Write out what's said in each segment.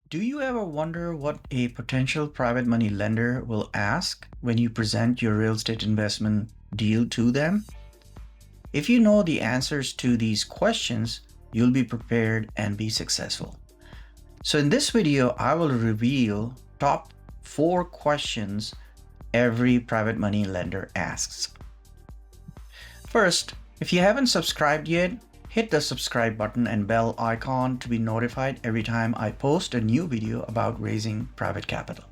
Do you ever wonder what a potential private money lender will ask when you present your real estate investment deal to them? If you know the answers to these questions, you'll be prepared and be successful. So in this video, I will reveal top 4 questions every private money lender asks. First, if you haven't subscribed yet, hit the subscribe button and bell icon to be notified every time I post a new video about raising private capital.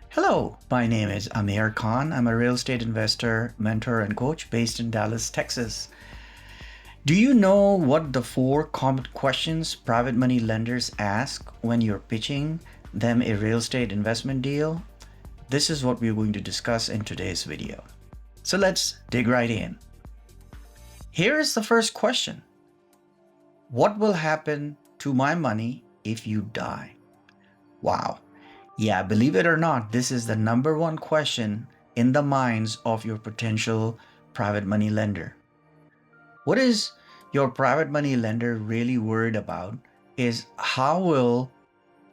Hello, my name is Amir Khan. I'm a real estate investor, mentor, and coach based in Dallas, Texas. Do you know what the 4 common questions private money lenders ask when you're pitching them a real estate investment deal? This is what we're going to discuss in today's video. So let's dig right in. Here is the first question. What will happen to my money if you die? Wow. Yeah, believe it or not, this is the number one question in the minds of your potential private money lender. What is your private money lender really worried about is how will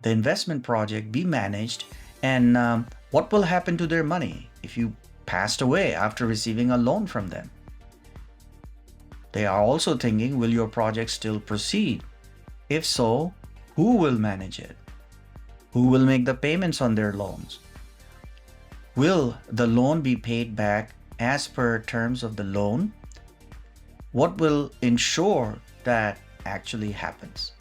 the investment project be managed and what will happen to their money if you passed away after receiving a loan from them. They are also thinking, will your project still proceed? If so, who will manage it? Who will make the payments on their loans? Will the loan be paid back as per terms of the loan? What will ensure that actually happens?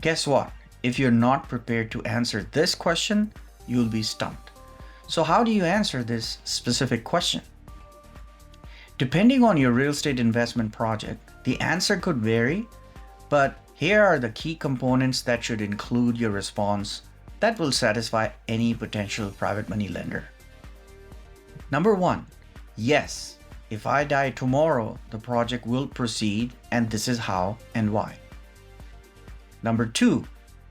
Guess what? If you're not prepared to answer this question, you'll be stumped. So how do you answer this specific question? Depending on your real estate investment project, the answer could vary, but here are the key components that should include your response that will satisfy any potential private money lender. Number 1, yes, if I die tomorrow, the project will proceed and this is how and why. Number 2,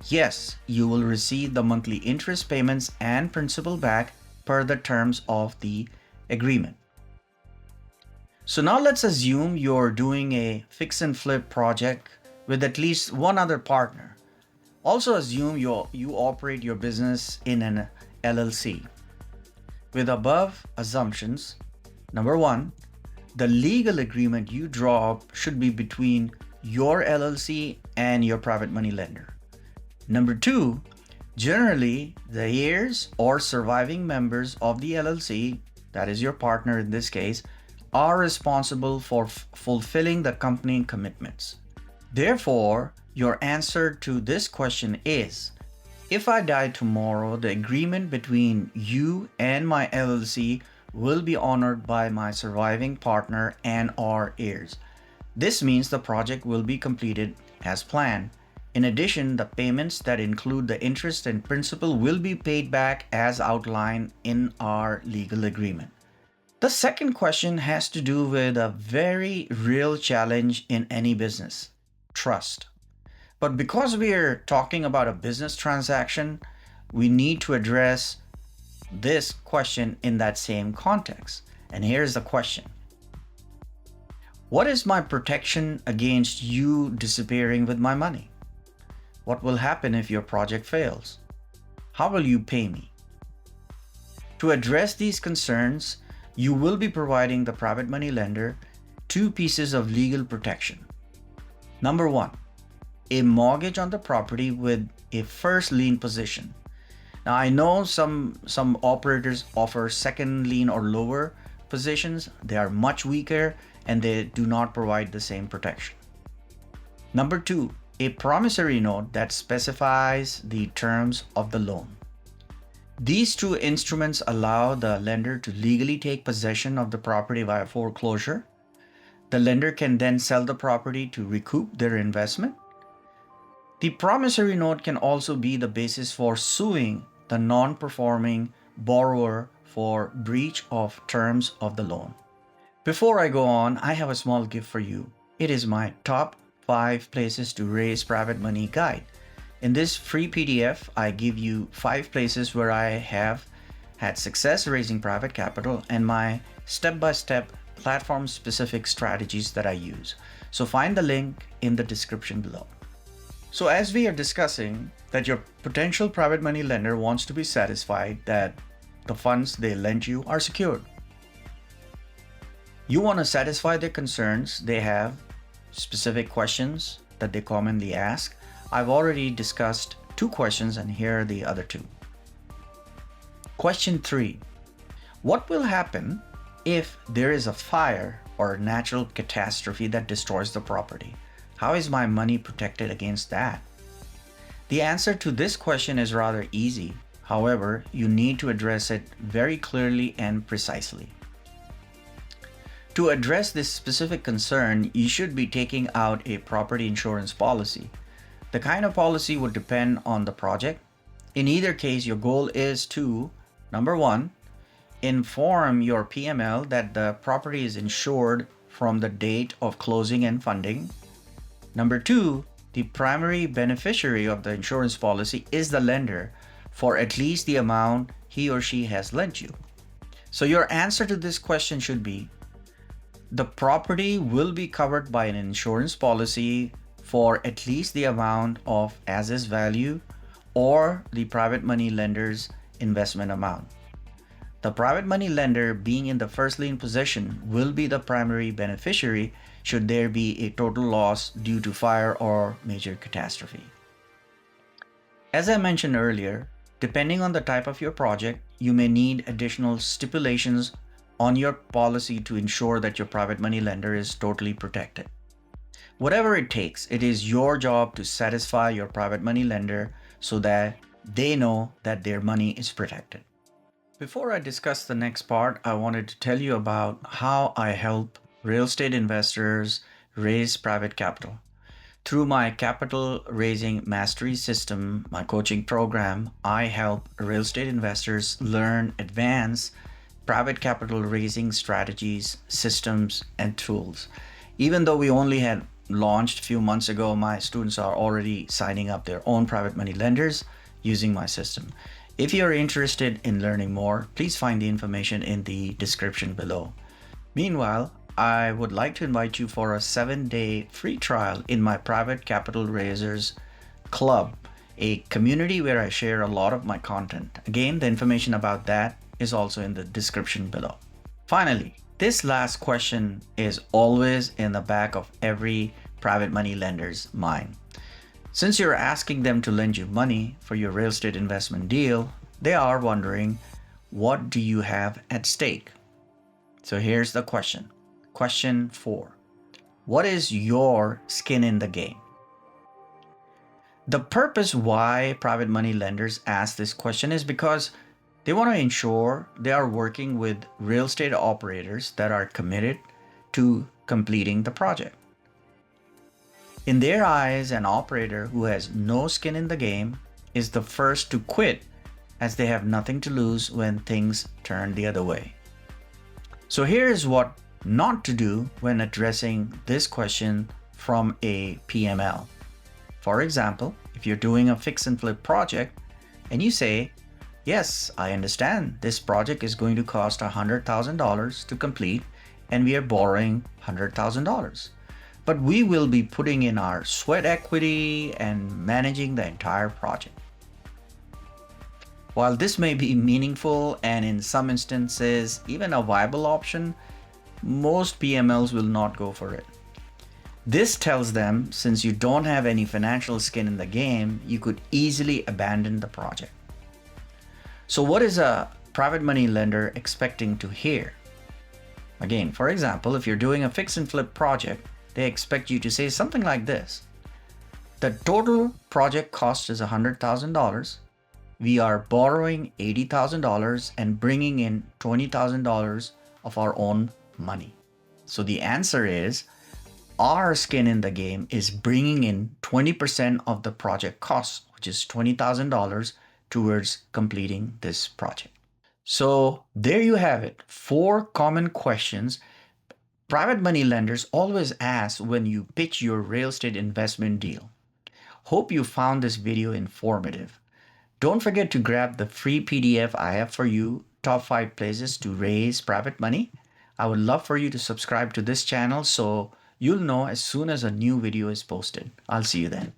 yes, you will receive the monthly interest payments and principal back per the terms of the agreement. So now let's assume you're doing a fix and flip project with at least one other partner. Also assume you operate your business in an LLC. With above assumptions, number 1, the legal agreement you draw up should be between your LLC and your private money lender. Number 2, generally the heirs or surviving members of the LLC, that is your partner in this case, are responsible for fulfilling the company commitments. Therefore, your answer to this question is, if I die tomorrow, the agreement between you and my LLC will be honored by my surviving partner and our heirs. This means the project will be completed as planned. In addition, the payments that include the interest and principal will be paid back as outlined in our legal agreement. The second question has to do with a very real challenge in any business, trust. But because we are talking about a business transaction, we need to address this question in that same context. And here's the question. What is my protection against you disappearing with my money? What will happen if your project fails? How will you pay me? To address these concerns, you will be providing the private money lender 2 pieces of legal protection. Number 1, a mortgage on the property with a first lien position. Now I know some operators offer second lien or lower positions. They are much weaker and they do not provide the same protection. Number 2, a promissory note that specifies the terms of the loan. These 2 instruments allow the lender to legally take possession of the property via foreclosure. The lender can then sell the property to recoup their investment. The promissory note can also be the basis for suing the non-performing borrower for breach of terms of the loan. Before I go on, I have a small gift for you. It is my top 5 places to raise private money guide. In this free PDF, I give you 5 places where I have had success raising private capital and my step-by-step platform-specific strategies that I use. So find the link in the description below. So as we are discussing that your potential private money lender wants to be satisfied that the funds they lend you are secured. You want to satisfy their concerns. They have specific questions that they commonly ask. I've already discussed 2 questions and here are the other 2. Question 3. What will happen if there is a fire or a natural catastrophe that destroys the property? How is my money protected against that? The answer to this question is rather easy. However, you need to address it very clearly and precisely. To address this specific concern, you should be taking out a property insurance policy. The kind of policy would depend on the project. In either case, your goal is to, number 1, inform your PML that the property is insured from the date of closing and funding. Number 2, the primary beneficiary of the insurance policy is the lender for at least the amount he or she has lent you. So your answer to this question should be, the property will be covered by an insurance policy for at least the amount of as-is value or the private money lender's investment amount. The private money lender, being in the first lien position, will be the primary beneficiary should there be a total loss due to fire or major catastrophe. As I mentioned earlier, depending on the type of your project, you may need additional stipulations on your policy to ensure that your private money lender is totally protected. Whatever it takes, it is your job to satisfy your private money lender so that they know that their money is protected. Before I discuss the next part, I wanted to tell you about how I help real estate investors raise private capital. Through my capital raising mastery system, my coaching program, I help real estate investors learn advanced private capital raising strategies, systems, and tools. Even though we only had launched a few months ago, my students are already signing up their own private money lenders using my system. If you're interested in learning more, please find the information in the description below. Meanwhile, I would like to invite you for a 7-day free trial in my Private Capital Raisers Club, a community where I share a lot of my content. Again, the information about that is also in the description below. Finally, this last question is always in the back of every private money lender's mind. Since you're asking them to lend you money for your real estate investment deal, they are wondering, what do you have at stake? So here's the question. Question 4. What is your skin in the game? The purpose why private money lenders ask this question is because they want to ensure they are working with real estate operators that are committed to completing the project. In their eyes, an operator who has no skin in the game is the first to quit, as they have nothing to lose when things turn the other way. So here's what not to do when addressing this question from a PML. For example, if you're doing a fix and flip project and you say, yes, I understand this project is going to cost $100,000 to complete and we are borrowing $100,000. But we will be putting in our sweat equity and managing the entire project. While this may be meaningful and in some instances even a viable option, most PMLs will not go for it. This tells them, since you don't have any financial skin in the game, you could easily abandon the project. So what is a private money lender expecting to hear? Again, for example, if you're doing a fix and flip project, they expect you to say something like this. The total project cost is $100,000. We are borrowing $80,000 and bringing in $20,000 of our own money. So the answer is, our skin in the game is bringing in 20% of the project cost, which is $20,000 towards completing this project. So there you have it, 4 common questions private money lenders always ask when you pitch your real estate investment deal. Hope you found this video informative. Don't forget to grab the free PDF I have for you, Top 5 Places to Raise Private Money. I would love for you to subscribe to this channel so you'll know as soon as a new video is posted. I'll see you then.